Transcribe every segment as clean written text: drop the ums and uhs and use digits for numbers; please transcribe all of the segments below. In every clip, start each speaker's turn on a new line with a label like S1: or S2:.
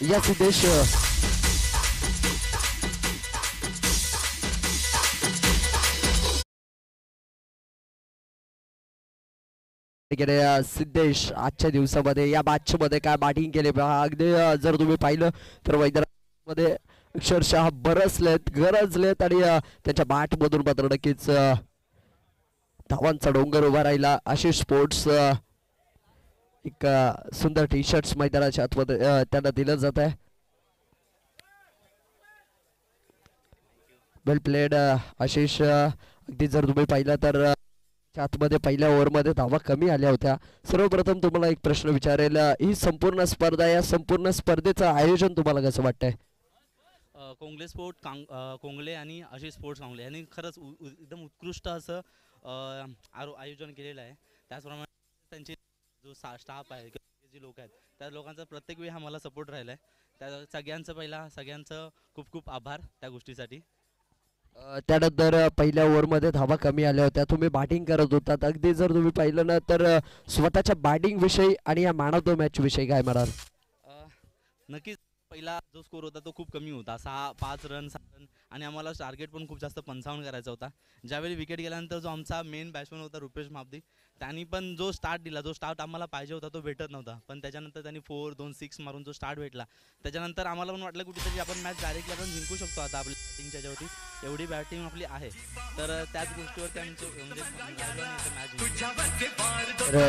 S1: या सिद्धेश सिद्धेश आजच्या दिवसामध्ये या मॅच मध्ये काय बॅटिंग केले अगदी जर तुम्ही पाहिलं तर मध्ये अक्षरशः बरसलेत गरजलेत आणि त्याच्या बॅट मधून मात्र नक्कीच धावांचा डोंगर उभा राहिला. आशिष स्पोर्ट्स एक सुंदर टी शर्ट्स मैदानाच्या आतमध्ये त्यांना दिलं जात आहे. वेल प्लेड आशिष. अगदी जर तुम्ही पाहिलं तर आतमध्ये पहिल्या ओव्हरमध्ये धावा कमी आल्या होत्या. सर्वप्रथम तुम्हाला एक प्रश्न विचारेल, ही संपूर्ण स्पर्धा या संपूर्ण स्पर्धेचं आयोजन तुम्हाला कसं वाटतंय?
S2: कोंगले स्पोर्ट कोंगले आणि आशिष स्पोर्ट्स कोंगले यांनी खरंच एकदम उत्कृष्ट असं आयोजन केलेलं आहे. त्याचप्रमाणे त्यांचे जो स्टाफ आहे, जे लोक आहेत, त्या लोकांचा प्रत्येक वेळी हा मला सपोर्ट राहिला आहे. त्या सगळ्यांचं खूप खूप आभार त्या गोष्टीसाठी.
S1: त्यानंतर पहिल्या ओव्हरमध्ये धावा कमी आल्या होत्या, तुम्ही बॅटिंग करत होतात. अगदी जर तुम्ही पाहिलं ना तर स्वतःच्या बॅटिंग विषयी आणि या मॅन ऑफ द मॅच विषयी काय म्हणाल?
S2: नक्कीच पहिला जो स्कोर होता तो खूप कमी होता, 5 रन 6 रन, आणि आम्हाला टार्गेट पण खूप जास्त 55 करायचा होता. ज्यावेळी विकेट गेल्यानंतर जो आमचा मेन बॅट्समन होता रुपेश मापदी, त्यांनी पण जो स्टार्ट दिला, जो स्टार्ट आम्हाला पाहिजे होता तो भेटत नव्हता. पण त्याच्यानंतर त्यांनी 4 2 6 मारून जो स्टार्ट भेटला, त्याच्यानंतर आम्हाला पण वाटलं कुठेतरी आपण मॅच डायरेक्टली आपण जिंकू शकतो आता आपल्या बॅटिंगच्या ह्याच्यावरती. एवढी बॅटिंग आपली आहे, तर त्याच गोष्टीवरती आमचं म्हणजे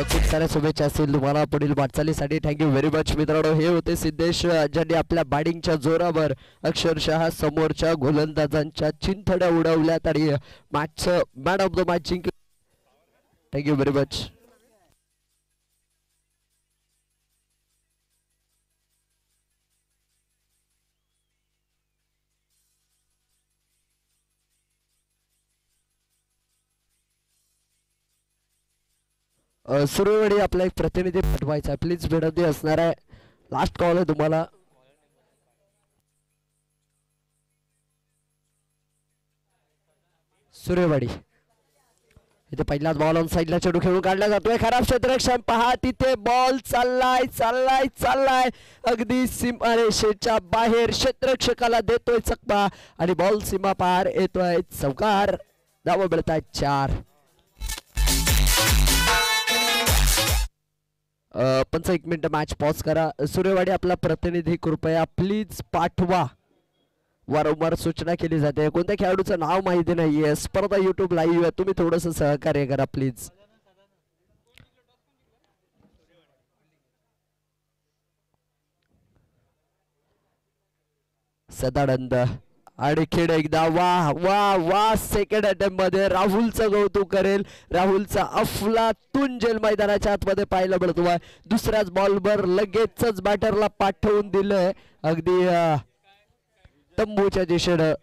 S1: खूप साऱ्या शुभेच्छा असतील तुम्हाला पुढील वाटचालीसाठी. थँक्यू व्हेरी मच मित्रांनो. हे होते सिद्धेश ज्यांनी आपल्या बॅटिंगच्या जोरावर अक्षरशः समोरच्या गोलंदाजांच्या चिंथड्या उडवल्यात आणि मॅचचं मॅन ऑफ द मॅच जिंकलं. Thank you very much. सुरुवाती आपला एक प्रतिनिधी पाठवायचा, प्लीज विनंती असणार आहे. लास्ट कॉल आहे तुम्हाला. सूर्यवाडी इथे पहिलाच बॉल ऑन साईडला चेंडू खेळून काढला जातोय. खराब क्षेत्ररक्षण पहा, तिथे बॉल चाललाय अगदी सीमारेषेच्या बाहेर. क्षेत्ररक्षकाला देतोय चकमा आणि बॉल सीमा पार येतोय. चौकार. धावा मिळतायत 4. पंच 1 मिनिट मॅच पॉज करा. सूर्यवाडी आपला प्रतिनिधी कृपया प्लीज पाठवा. वारंवार सूचना केली जाते. कोणत्या खेळाडूचं नाव माहिती नाहीये, स्पर्धा युट्यूब लाईव्ह आहे, तुम्ही थोडंसं सहकार्य करा प्लीज. सदानंद आणखीन एकदा वाह वाह वाह. सेकंड अटेम्प्ट मध्ये राहुलचं कौतुक करेल. राहुलचा अफलातून जेल मैदानाच्या आतमध्ये पाहायला मिळतोय. दुसऱ्याच बॉलवर लगेचच बॅटरला पाठवून दिलंय अगदी तंबूच्या दिशेनं.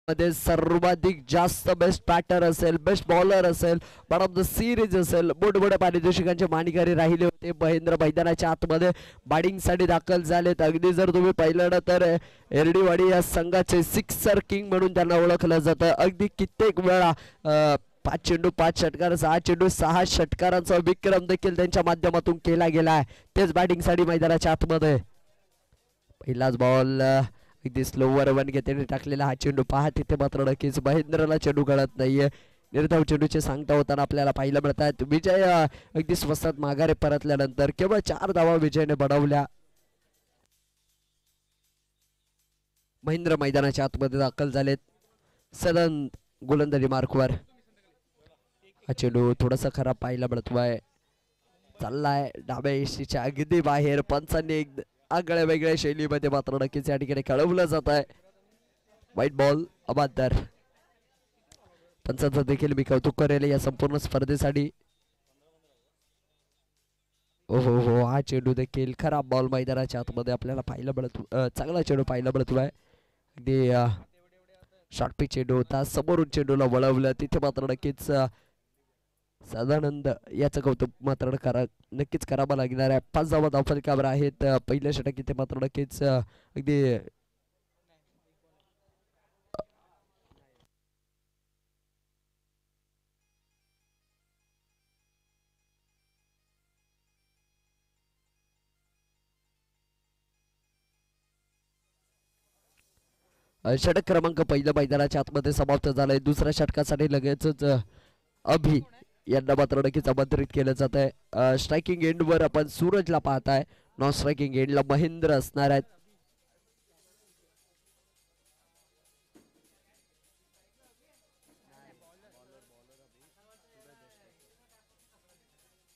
S1: मध्ये सर्वाधिक जास्त बेस्ट बॅटर असेल, बेस्ट बॉलर असेल, वन ऑफ द सिरीज असेल, मोठमोठ्या पारितोषिकांचे मानकरी राहिले होते. महेंद्र मैदानाच्या आतमध्ये बॅटिंगसाठी दाखल झालेत. अगदी जर तुम्ही पाहिलं ना तर एरडीवाडी या संघाचे सिक्सर किंग म्हणून त्यांना ओळखलं जातं. अगदी कित्येक वेळा 5 चेंडू 5 षटकार, 6 चेंडू 6 षटकारांचा विक्रम देखील त्यांच्या माध्यमातून केला गेला आहे. तेच बॅटिंगसाठी मैदानाच्या आतमध्ये. पहिलाच बॉल अगदी स्लोवर वन घेते टाकलेला हा चेंडू पहा, तिथे मात्र नक्कीच महेंद्रला चेंडू कळत नाहीये. निर्धाव चेंडूचे सांगता होताना आपल्याला पाहायला मिळतात. विजय अगदी स्वस्तात माघारे परतल्यानंतर केवळ 4 धावा विजयने बनवल्या. महेंद्र मैदानाच्या आतमध्ये दाखल झालेत. सदन गोलंदाजी मार्कवर. हा चेंडू थोडासा खराब पाहायला मिळतोय. चाललाय डाव्या यष्टीच्या अगदी बाहेर. पंचांनी एक आगळ्या वेगळ्या शैलीमध्ये मात्र नक्कीच या ठिकाणी खेळवलं जात आहे. वाईट बॉल अबांतर. पंचांचं देखील मी कौतुक करेल या संपूर्ण स्पर्धेसाठी. हो हो हो, हा चेंडू देखील खराब बॉल मैदानाच्या आतमध्ये आपल्याला पाहायला मिळत, चांगला चेंडू पाहायला मिळतो आहे. अगदी शॉर्ट पिच चेंडू होता, समोरून चेंडूला वळवलं तिथे मात्र नक्कीच सदानंद याचं कौतुक मात्र नक्कीच करावं लागणार आहे. 5 धावा धावफलकावर आहेत. पहिल्या षटक इथे मात्र नक्कीच अगदी षटक क्रमांक पहिल्या मैदानाच्या आतमध्ये समाप्त झालाय. दुसऱ्या षटकासाठी लगेचच अभि यांना मात्र नक्कीच आमंत्रित केलं जात आहे. स्ट्रायकिंग एंडवर आपण सूरजला पाहताय, नॉन स्ट्रायकिंग एंडला महेंद्र असणार आहेत.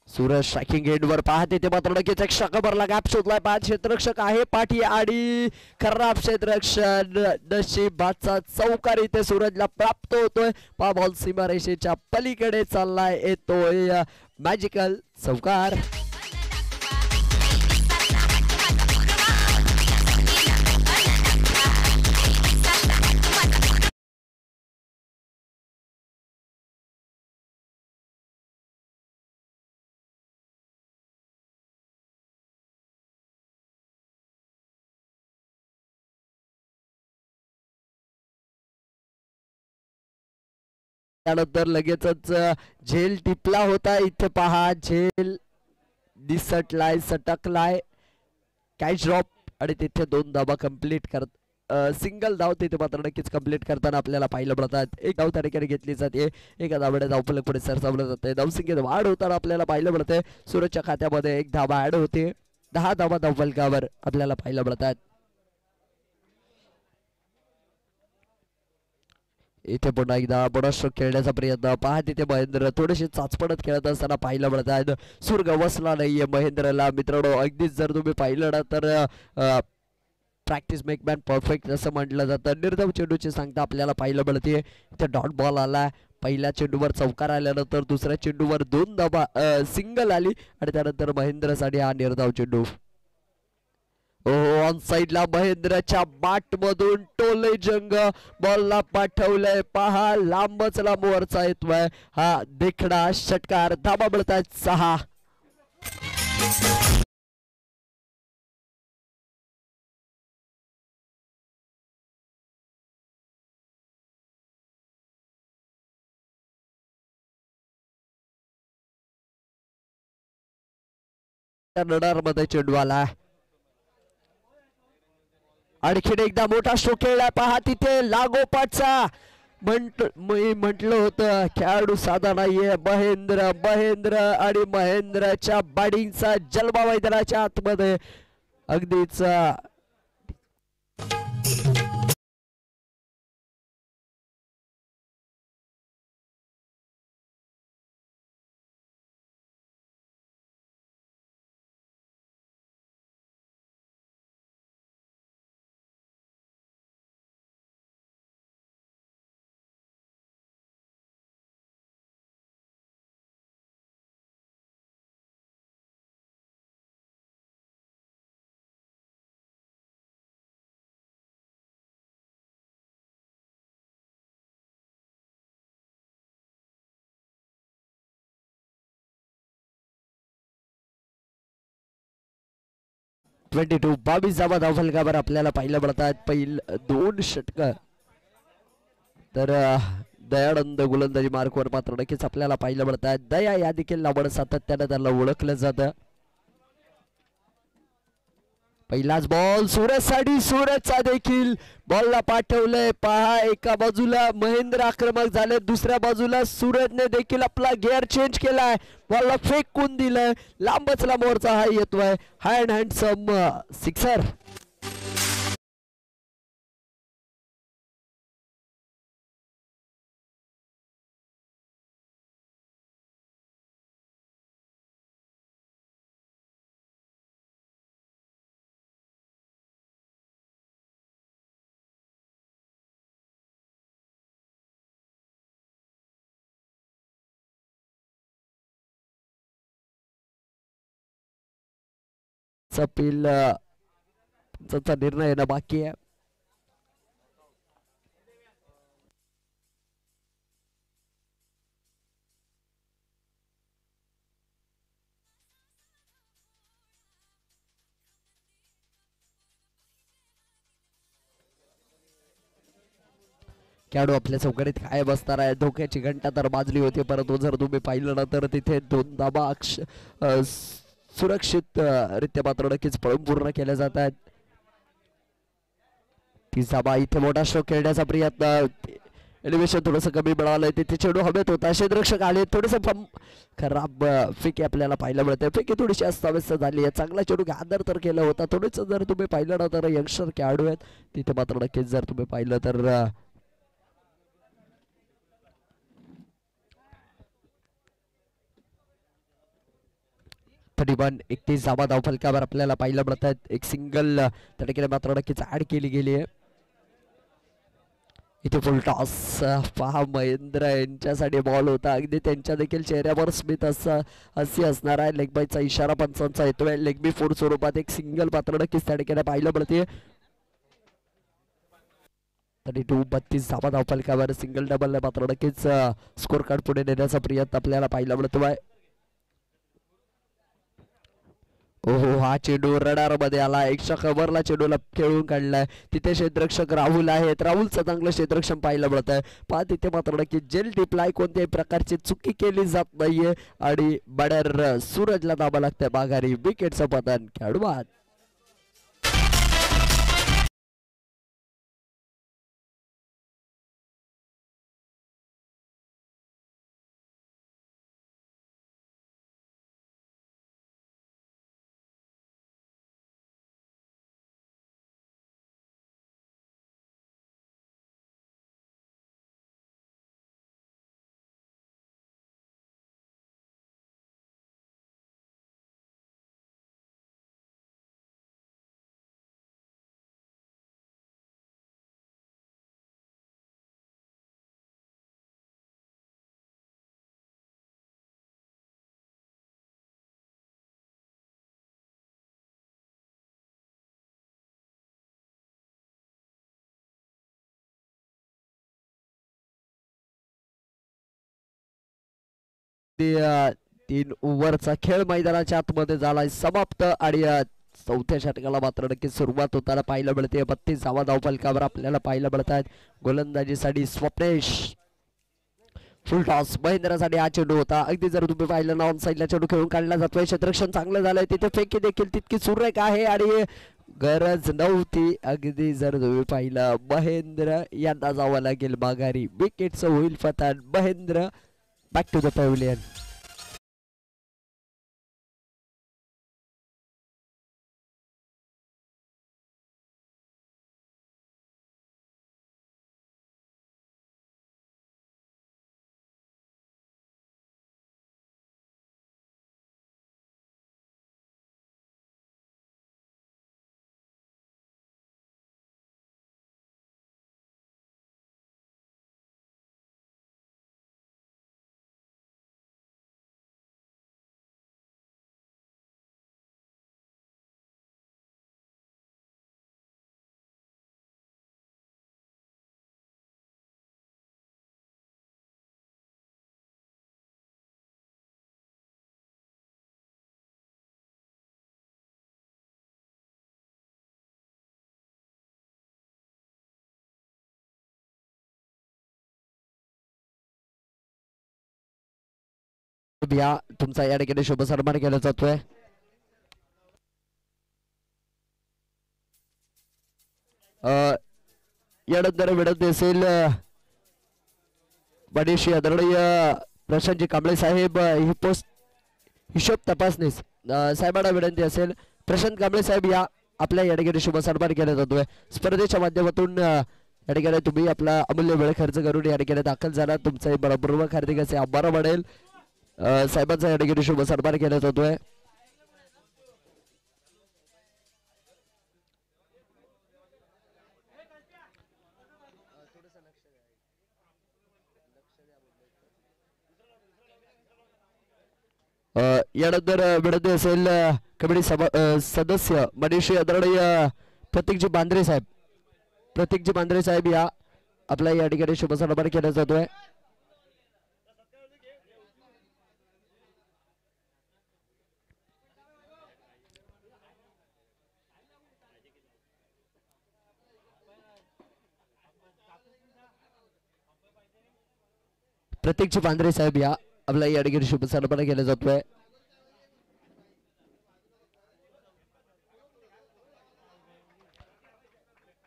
S1: सूरज स्ट्रायकिंग एंडवर पाहते ते मात्र नक्कीच एक्स्ट्रा कव्हरला गॅप शोधलाय. 5 क्षेत्ररक्षक आहे पाठी आणि खराब क्षेत्ररक्षण नशिबाचा चौकार इथे सूरजला प्राप्त होतोय. पा बॉल सीमारेषेच्या पलीकडे चाललाय, येतोय मॅजिकल चौकार. त्यानंतर लगेचच झेल टिपला होता. इथे पहा झेल दिसटलाय, सटकलाय, कॅच ड्रॉप आणि तिथे 2 धावा कंप्लीट करत, सिंगल धाव तिथे मात्र नक्कीच कंप्लीट करताना आपल्याला पाहिलं मिळतात. 1 धाव त्या ठिकाणी घेतली जाते, एका धावड्या धावफलक पुढे सरसावलं जाते. धावसंख्येत वाढ होताना आपल्याला पाहिलं मिळतंय. सूरजच्या खात्यामध्ये 1 धावा ऍड होते. 10 धावा धावफलकावर आपल्याला पाहिलं मिळतात. इथे पुन्हा एकदा बोनस खेळण्याचा प्रयत्न पहा. तिथे महेंद्र थोडेसे चाचपडत खेळत असताना पाहायला मिळत आहेत. सूर गवसला नाहीये महेंद्रला. मित्रांनो, अगदीच जर तुम्ही पाहिलं ना तर प्रॅक्टिस मेक मॅन परफेक्ट असं म्हटलं जातं. निर्धाव चेंडूची सांगता आपल्याला पाहायला मिळते. इथे डॉट बॉल आला, पहिल्या चेंडूवर चौकार आल्यानंतर दुसऱ्या चेंडूवर 2 धावा सिंगल आली आणि त्यानंतर महेंद्रसाठी हा निर्धाव चेंडू. ऑन साइडला महेंद्रच्या बाट मधून टोले जंग बॉलला पाठवलंय. पहा लांबच लांब वरचा येतोय हा देखणा षटकार. धाबा मिळतात 6. रडार मध्ये चेंडू आला. आणखीन एकदा मोठा स्ट्रोक खेळला. पहा तिथे लागोपाठचा मी म्हटलं होतं खेळाडू साधा नाहीये महेंद्र आणि महेंद्रच्या बॅटिंगचा जलवा मैदानाच्या आतमध्ये अगदीच (22) 22 धावा धावफलकावर आपल्याला पाहिलं मिळतात. पहिलं 2 षटक तर दयानंद गोलंदाजी मार्कवर मात्र नक्कीच आपल्याला पाहिलं मिळतात. दया या देखील नावानं सातत्यानं त्याला ओळखलं जातं. पहिलाच बॉल सूरजसाठी, सूरजचा देखील बॉलला पाठवलंय. पहा एका बाजूला महेंद्र आक्रमक झाले, दुसऱ्या बाजूला सूरजने देखील आपला गिअर चेंज केलाय. बॉलला फेकून दिलंय, लांबच लांबवरचा हा येतोय हँडसम सिक्सर. नक्कीच अपील चा निर्णय येणं बाकी आहे. खेळाडू आपल्या चौकटीत काय बसणार आहे. धोक्याची घंटा तर बाजली होती, परंतु जर तुम्ही पाहिलं ना तर तिथे 2 धाबा सुरक्षित रित्या मात्र नक्कीच पळून पूर्ण केल्या जात आहेत. 30 धाबा इथे मोठा स्ट्रोक खेळण्याचा प्रयत्न, एलिव्हेशन थोडंसं कमी मिळालंय. तिथे चेंडू हवेत होता, क्षेत्ररक्षक आले, थोडंसं खराब फेकी आपल्याला पाहायला मिळते. फेकी थोडीशी अस्ताव्यस्त झाली आहे. चांगला चेंडू आदर तर केला होता. थोडंसं जर तुम्ही पाहिलं ना तर यंगस्टर खेळाडू आहेत तिथे मात्र नक्कीच जर तुम्ही पाहिलं तर 31 धावा धावफलकावर आपल्याला पाहायला मिळत आहेत. एक सिंगल त्या ठिकाणी मात्र नक्कीच ऍड केली गेली आहे. इथे फुल टॉस पहा, महेंद्र यांच्यासाठी बॉल होता. अगदी त्यांच्या देखील चेहऱ्यावर स्मित हसी असणार आहे. लेग बायचा इशारा पंचांचा येतोय. लेग बी फोर स्वरूपात एक सिंगल पात्र नक्कीच त्या ठिकाणी पाहायला मिळते. 32 धावा धावफलकावर सिंगल डबल मात्र नक्कीच स्कोर कार्ड पुढे नेण्याचा प्रयत्न आपल्याला पाहायला मिळतोय. ओहो, हा चेंडू रडार मध्ये आला. एक्स्ट्रा कव्हरला चेंडूला खेळून काढलाय. तिथे क्षेत्ररक्षक राहुल आहेत. राहुलचं चांगलं क्षेत्ररक्षण पाहायला मिळत आहे. पहा तिथे मात्र नक्की जेल टिपलाय, कोणत्याही प्रकारची चुकी केली जात नाहीये आणि बडर सूरजला दाबा लागतंय माघारी. विकेटचं पतन. खेळाडू बाद. तीन ओव्हरचा खेळ मैदानाच्या आतमध्ये झालाय समाप्त आणि चौथ्या षटकाला मात्र नक्की सुरुवात होताना पाहायला मिळते. 32 धावा धावफलकावर आपल्याला पाहायला मिळत आहेत. गोलंदाजीसाठी स्वप्नेश. फुल टॉस महेंद्रसाठी हा चेंडू होता. अगदी जर तुम्ही पाहिलं ना ऑन साईडला चेंडू खेळून काढला जातोय. क्षेत्ररक्षण चांगलं झालंय. तिथे फेकी देखील तितकी सुरेख आहे आणि गरज नव्हती. अगदी जर तुम्ही पाहिलं महेंद्र यांना जावं लागेल माघारी. विकेटचं होईल पतन. Mahendra back to the pavilion. या तुमचा या ठिकाणी शुभ सन्मान केला जातोय. यानंतर विनंती असेल बडीशी आदरणीय प्रशांतजी कांबळे साहेब ही पोस्ट हिशोब तपासणी साहेबांना विनंती असेल. प्रशांत कांबळे साहेब या आपल्या या ठिकाणी शुभ सन्मान केला जातोय. स्पर्धेच्या माध्यमातून या ठिकाणी तुम्ही आपला अमूल्य वेळ खर्च करून या ठिकाणी दाखल झाला. तुमचे मनपूर्वक हार्दिक असे आभार मानेल. साहेबांचा या ठिकाणी शुभ सन्मान केला जातोय. यानंतर विनंती असेल कमिटी सदस्य मनीषी आदरणीय प्रतीकजी बांद्रे साहेब, प्रतीकजी बांद्रे साहेब या आपला या ठिकाणी शुभ सन्मान केला जातोय. प्रतीकजी बांद्रे साहेब या आपला या ठिकाणी शुभ सन्मान केला जातोय.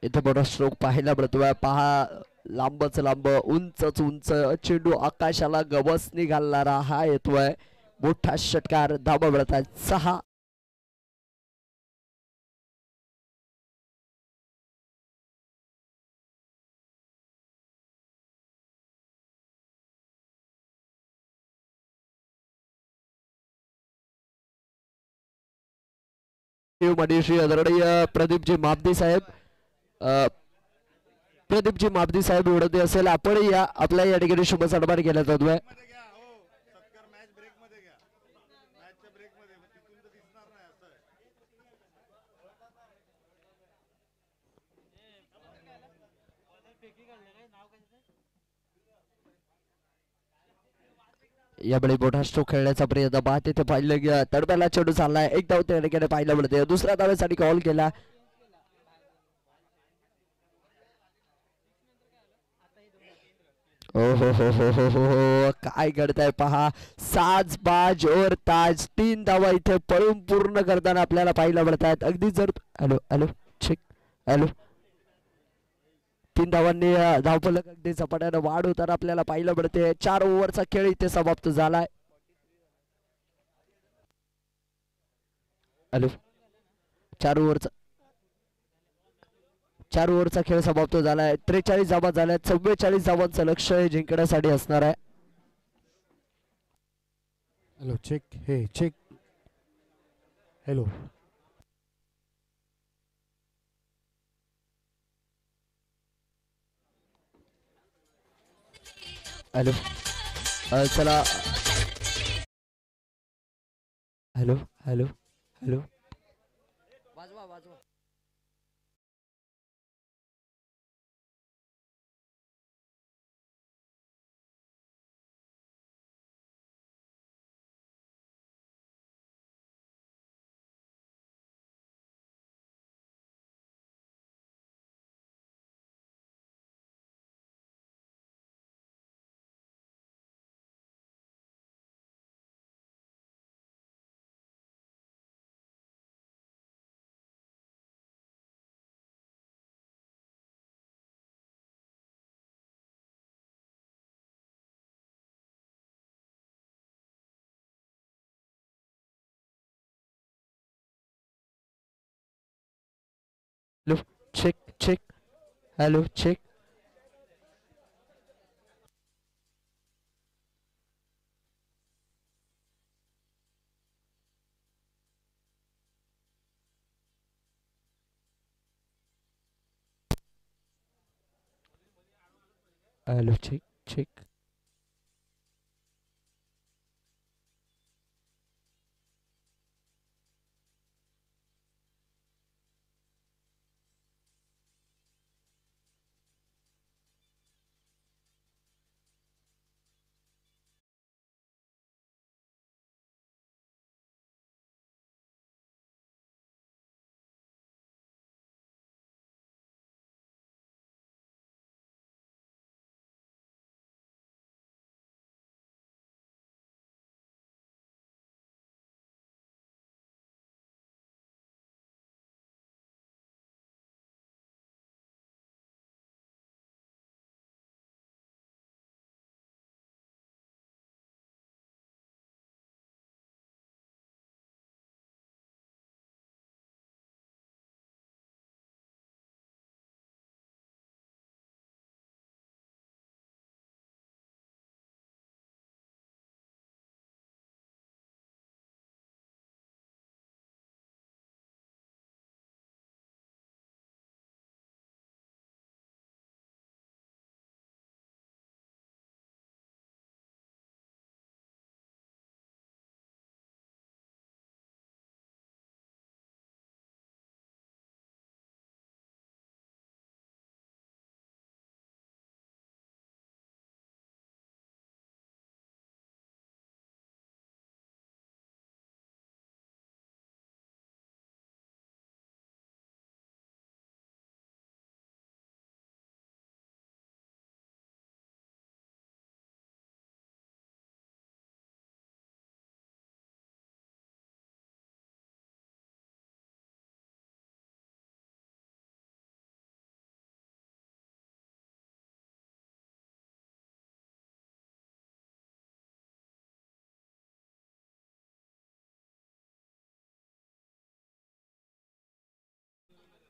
S1: इथे मोठा स्ट्रोक पाहायला मिळतोय. पहा लांबच लांब उंचच उंच चेंडू आकाशाला गवसणी घालणारा हा येतोय. मोठा षटकार. धावा मिळतात 6. मनीषी आदरणीय प्रदीपजी मापदी साहेब, प्रदीपजी मापदी साहेब विनंती असेल आपण या आपल्या या ठिकाणी शुभ सन्मान केला जातोय. यावेळी मोठा स्ट्रोक खेळण्याचा प्रयत्न पाहत तिथे पाहिलं तडब्याला चेंडू चाललाय. एक धाव त्या ठिकाणी पाहायला मिळते. दुसऱ्या धावेसाठी कॉल केला. ओ हो हो हो हो हो हो काय घडतंय पहा. साज बाज और ताज 3 धावा इथे पळून पूर्ण करताना आपल्याला पाहायला मिळतात. अगदी जर हॅलो हॅलो चेक हॅलो 3 धावांनी धावफलक अगदी झपाट्याने वाढ होताना आपल्याला पाहायला मिळते. 4 ओव्हरचा खेळ इथे समाप्त झालाय. हॅलो 4 ओव्हरचा खेळ समाप्त झालाय. 43 धावा झाल्या. 44 धावांचं लक्ष हे जिंकण्यासाठी असणार आहे.
S3: हॅलो चेक हे चेक हॅलो
S1: हॅलो चला हॅलो हॅलो हॅलो वाजवा वाजवा. Hello check check hello check hello check check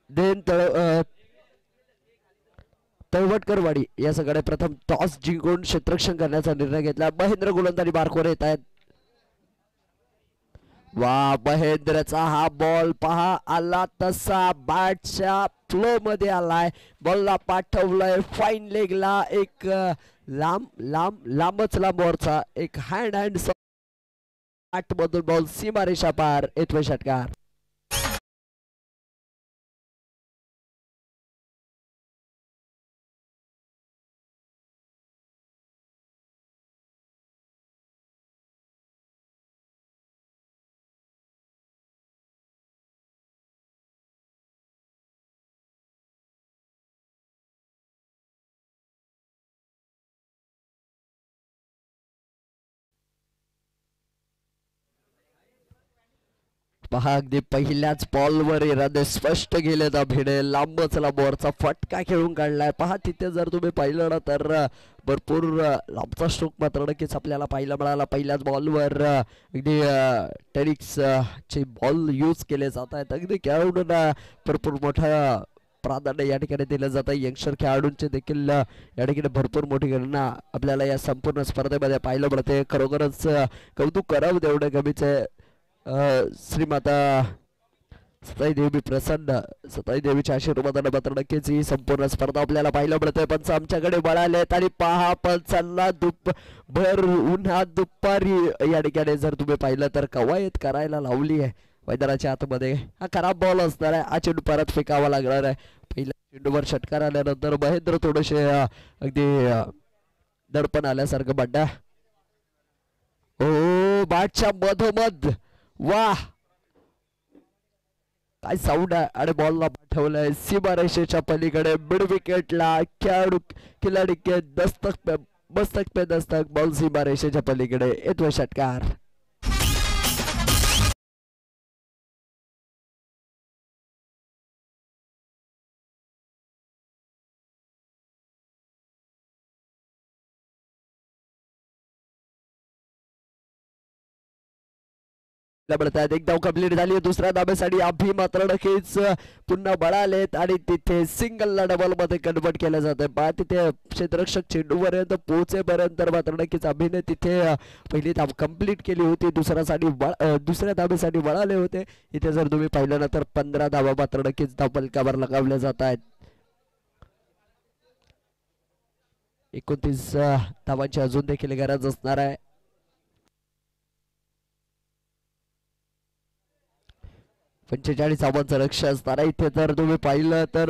S1: then Talwatkarwadi या संघाने प्रथम टॉस जिंकून क्षेत्ररक्षण करण्याचा निर्णय घेतला. महेंद्र गोलंदाजी मार्कवर येत आहेत. वा महेंद्रचा हा बॉल पहा आला तसा बॅटच्या फ्लो मध्ये आलाय. बॉलला पाठवलंय फाईन लेगला एक लांबच लांबवरचा एक हँड मधून बॉल सीमारेषा पार. येतोय षटकार. पहा अगदी पहिल्याच बॉलवर इरादे स्पष्ट गेले. भिडे लांबच लांबवरचा फटका खेळून काढलाय. पहा तिथे जर तुम्ही पाहिलं ना तर भरपूर लांबचा स्ट्रोक मात्र नक्कीच आपल्याला पाहायला मिळाला. पहिल्याच बॉलवर अगदी टेरिक्स चे बॉल यूज केले जात आहेत. अगदी खेळाडूंना भरपूर मोठा प्राधान्य या ठिकाणी दिलं जातं. यंगस्टर खेळाडूंचे देखील या ठिकाणी भरपूर मोठी गणना आपल्याला या संपूर्ण स्पर्धेमध्ये पाहायला मिळते. खरोखरच कौतुक करावं तेवढं कमीच आहे. श्रीमाता सताई देवी प्रसन्न सताई देवीच्या आशीर्वादाने मात्र नक्कीच ही संपूर्ण स्पर्धा आपल्याला पाहायला मिळते. पंच आमच्याकडे वळालेत आणि पहा पंचांना भर उन्हात दुपारी या ठिकाणी जर तुम्ही पाहिलं तर कवायत करायला लावली आहे मैदानाच्या आतमध्ये. हा खराब बॉल असणार आहे. हा चेंडू परत फेकावा लागणार आहे. पहिल्या चेंडूवर षटकार आल्यानंतर महेंद्र थोडेसे अगदी दडपण आल्यासारखं बड्डा. ओ बॅटच्या मधोमध वाह काय साऊंड आहे. आणि बॉलला पाठवलंय सीमारेषेच्या पलीकडे मिड विकेटला. खिलाडी के दस्तक पे दस्तक बॉल सीमारेषेच्या पलीकडे. येतोय षटकार. एक धाव कंप्लीट झाली. दुसऱ्या धाब्यासाठी अभि मात्र नक्कीच पुन्हा बळालेत आणि तिथे सिंगलला डबल मध्ये कन्वर्ट केलं जात आहे. तिथे क्षेत्ररक्षक चेंडूपर्यंत पोहोचेपर्यंत मात्र नक्कीच अभिने तिथे पहिली धाव कंप्लीट केली होती. दुसऱ्या धाब्यासाठी बळाले होते. इथे जर तुम्ही पाहिलं ना तर 15 धावा मात्र नक्कीच धावफलकावर लगावल्या जात आहेत. 29 धावांची अजून देखील गरज असणार आहे. पंचेचाळीस धावांचं लक्ष असताना इथे जर तुम्ही पाहिलं तर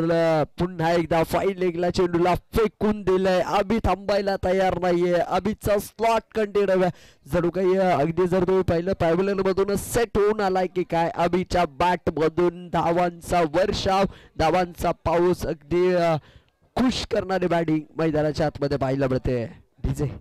S1: पुन्हा एकदा फाईन लेगला चेंडूला फेकून दिलंय. अभि थांबायला तयार नाहीये. अभिचा स्लॉट कंटिन्यू आहे. जणू काही अगदी जर तुम्ही पाहिलं पॅव्हलियन मधून सेट होऊन आलाय की काय. अभिच्या बॅट मधून धावांचा वर्षाव धावांचा पाऊस अगदी खुश करणारी बॅटिंग मैदानाच्या आतमध्ये पाहायला मिळते. डीजे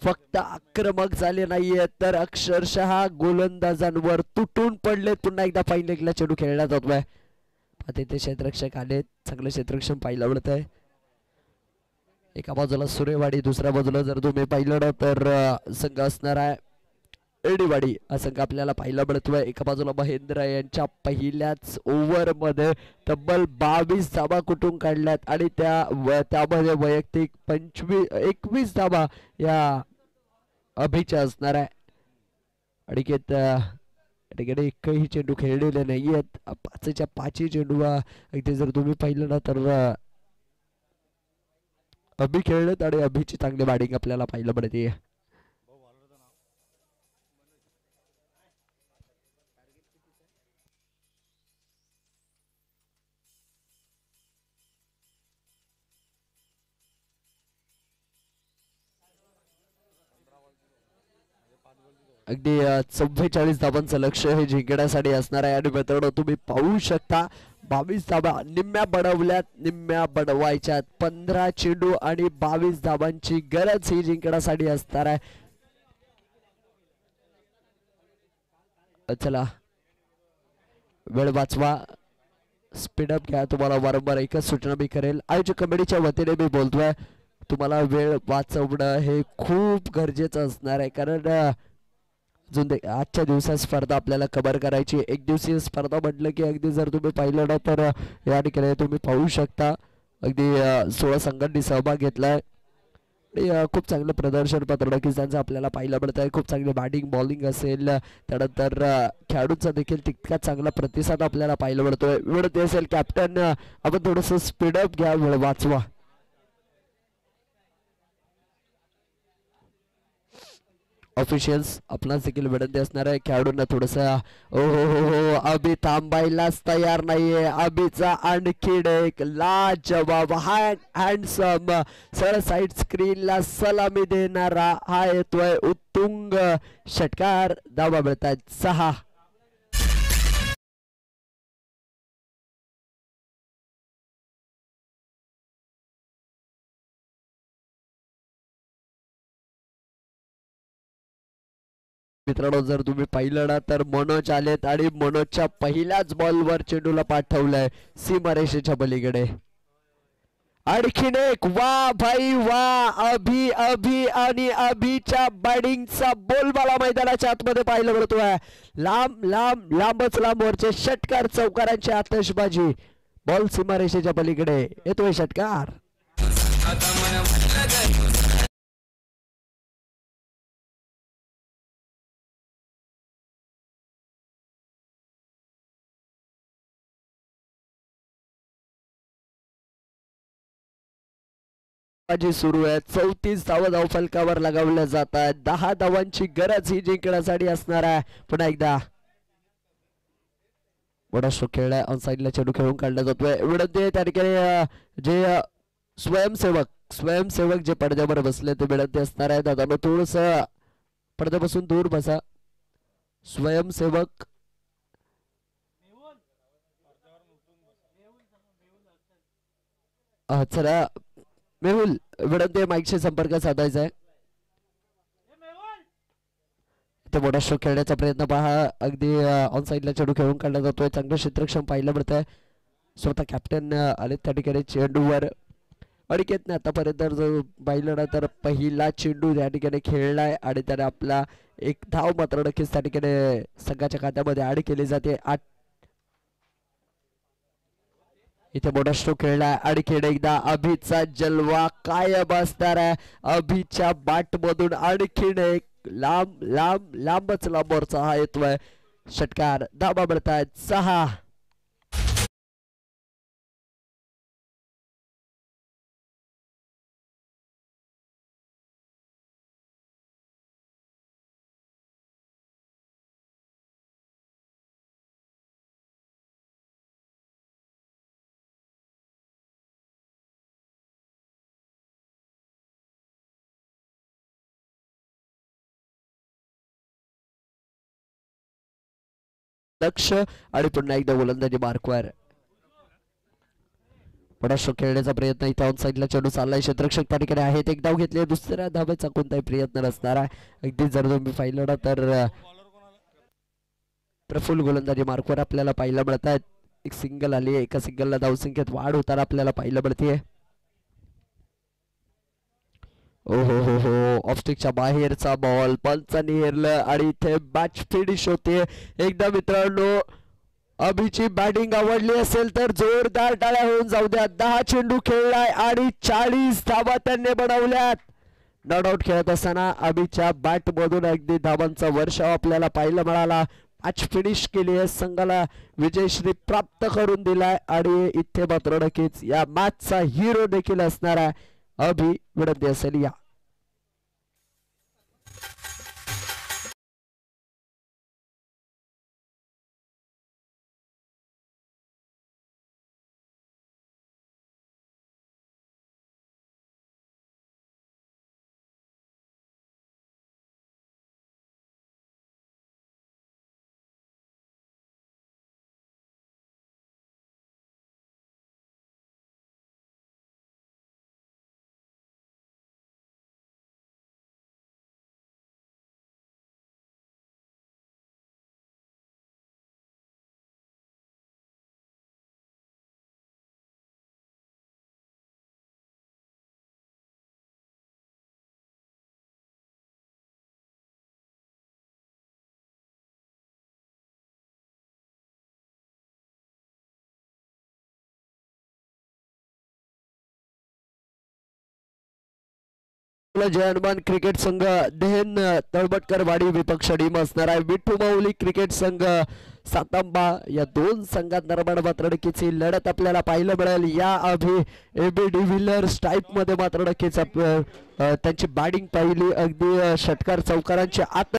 S1: फक्त आक्रमक झाले नाहीये तर अक्षरशः गोलंदाजांवर तुटून पडले. पुन्हा एकदा फाईन लेगला चेंडू खेळला जातोय. तिथे क्षेत्ररक्षक आले. चांगलं क्षेत्ररक्षण पाहायला मिळत आहे. एका बाजूला सुरेवाडी दुसऱ्या बाजूला जर तुम्ही पाहिलं ना तर संघ असणार आहे एडीवाडी हा संघ आपल्याला पाहायला मिळतोय. एका बाजूला महेंद्र यांच्या पहिल्याच ओव्हर मध्ये तब्बल 22 धावा कुठून काढल्यात आणि त्यामध्ये वैयक्तिक 21 धावा या अभिच्या असणार आहे. अडिकेत ठिकाणी एकही चेंडू खेळलेले नाहीयेत. 5च्या 5 चेंडू इथे जर तुम्ही पाहिलं ना तर अभि खेळलेत आणि अभिची चांगली बॅटिंग आपल्याला पाहायला मिळते. अगदी 44 धावांचं लक्ष हे जिंकण्यासाठी असणार आहे. आणि मित्रांनो तुम्ही पाहू शकता 22 धावा निम्म्या बडवल्यात निम्म्या बडवायच्यात. 15 चेंडू आणि 22 धावांची गरज ही जिंकण्यासाठी असणार आहे. चला वेळ वाचवा, स्पीडअप घ्या. तुम्हाला वारंवार एकच सूचना मी करेल, आयोजक कमिटीच्या वतीने मी बोलतोय, तुम्हाला वेळ वाचवणं हे खूप गरजेचं असणार आहे. कारण अजून आजच्या दिवसात स्पर्धा आपल्याला कव्हर करायची. एक दिवसीय स्पर्धा म्हटलं की अगदी जर तुम्ही पाहिलं ना तर या ठिकाणी तुम्ही पाहू शकता अगदी 16 संघांनी सहभाग घेतलाय. खूप चांगलं प्रदर्शन नक्कीच त्यांचं आपल्याला पाहायला मिळत आहे. खूप चांगली बॅटिंग बॉलिंग असेल, त्यानंतर खेळाडूंचा देखील तितकाच चांगला प्रतिसाद आपल्याला पाहायला मिळतोय. वेळ ते असेल कॅप्टन, आपण थोडस स्पीडअप घ्या, वेळ वाचवा. ऑफिशियल्स आपणास देखील विनंती असणार आहे, खेळाडूंना थोडस ओ हो अभि थांबायलाच तयार नाहीये. अभिचा आणखीन एक लाजवाब हँडसम सरळ साईड स्क्रीनला सलामी देणारा हा येतोय उत्तुंग षटकार. धावा मिळतात 6. मित्रांनो जर तुम्ही पाहिलं ना तर मनोज आलेत आणि मनोजच्या पहिल्याच बॉलवर चेंडूला पाठवलंय सीमारेषेच्या पलीकडे. आणखीन एक, वा भाई वा, अभि अभि आणि अभिच्या बॅटिंगचा बोलबाला मैदानाच्या आतमध्ये पाहायला मिळतोय. लांब लांब लांबच लांबवरचे षटकार, चौकारांची आतषबाजी. बॉल सीमारेषेच्या पलीकडे येतोय षटकार. सुरू आहे. 34 धावा धावफलकावर लगावल्या जात आहेत. 10 धावांची गरज ही जिंकण्यासाठी असणार आहे. पुन्हा एकदा मोठा स्ट्रोक खेळलाय, ऑन साईडला चेंडू खेळून काढला जातोय. विनंती त्या ठिकाणी जे स्वयंसेवक जे पडद्यावर बसले ते विनंती असणार आहे, दादा थोडस पडद्यापासून दूर बसा. स्वयंसेवक चला मेहुल, विनंती माईकशी संपर्क साधायचा आहे. इथे मोठा स्ट्रोक खेळण्याचा प्रयत्न पहा, अगदी ऑन साईडला चेंडू खेळून काढला जातोय. चांगलं क्षेत्रक्षम पाहायला मिळत आहे. स्वतः कॅप्टन आले त्या ठिकाणी चेंडूवर. अडकेत नाही आतापर्यंत जर पाहिलं ना तर पहिला चेंडू त्या ठिकाणी खेळलाय आणि त्याने आपला एक धाव मात्र नक्कीच त्या ठिकाणी संघाच्या खात्यामध्ये ऍड केली जाते. 8 इथे मोठा स्ट्रोक खेळलाय आणि खेळ एकदा अभिचा जलवा कायम असणार आहे. अभिच्या बॅट मधून आणखीन एक लांब लांब लांबच लांबवरचा हा येतोय षटकार. धावा मिळतायत 6. लक्ष आणि पुन्हा एकदा गोलंदाजी मार्कवर. बडाशो खेळण्याचा प्रयत्न इथे ऑन साईडला चेंडू चाललाय. क्षेत्ररक्षक त्या ठिकाणी आहेत. एक धाव घेतली, दुसऱ्या धावेचा कोणताही प्रयत्न नसणार आहे. अगदी जर तुम्ही पाहिलं ना तर प्रफुल्ल गोलंदाजी मार्कवर आपल्याला पाहायला मिळत आहेत. एक सिंगल आली, एका सिंगलला धावसंख्येत वाढ होताना आपल्याला पाहायला मिळते. ओ हो ऑफस्टिकच्या बाहेरचा बॉल पंचांनी हेरलं आणि इथे मॅच फिनिश होते. एकदा मित्रांनो अभिची बॅटिंग आवडली असेल तर जोरदार टाळ्या होऊन जाऊ द्या. 10 चेंडू खेळलाय आणि 40 धावा त्यांनी बनवल्यात. नॉट आउट खेळत असताना अभिच्या बॅट मधून अगदी धावांचा वर्षाव आपल्याला पाहायला मिळाला. मॅच फिनिश केली आहे, संघाला विजयश्री प्राप्त करून दिलाय आणि इथे मात्र नक्कीच या मॅचचा हिरो देखील असणार आहे अभि. विनंती असेल या. जय हनुमान क्रिकेट संघ देहन तळबटकर वाडी विपक्ष टीम असणार आहे. विठ्ठू माऊली क्रिकेट संघ सातांबा या दोन संघांदरम्यान मात्र नक्कीच लढत आपल्याला पाहायला मिळेल. या आधी एबी डिव्हिलियर्स टाईप मध्ये मात्र नक्कीच त्यांची बॅटिंग पाहिली, अगदी षटकार चौकारांची आत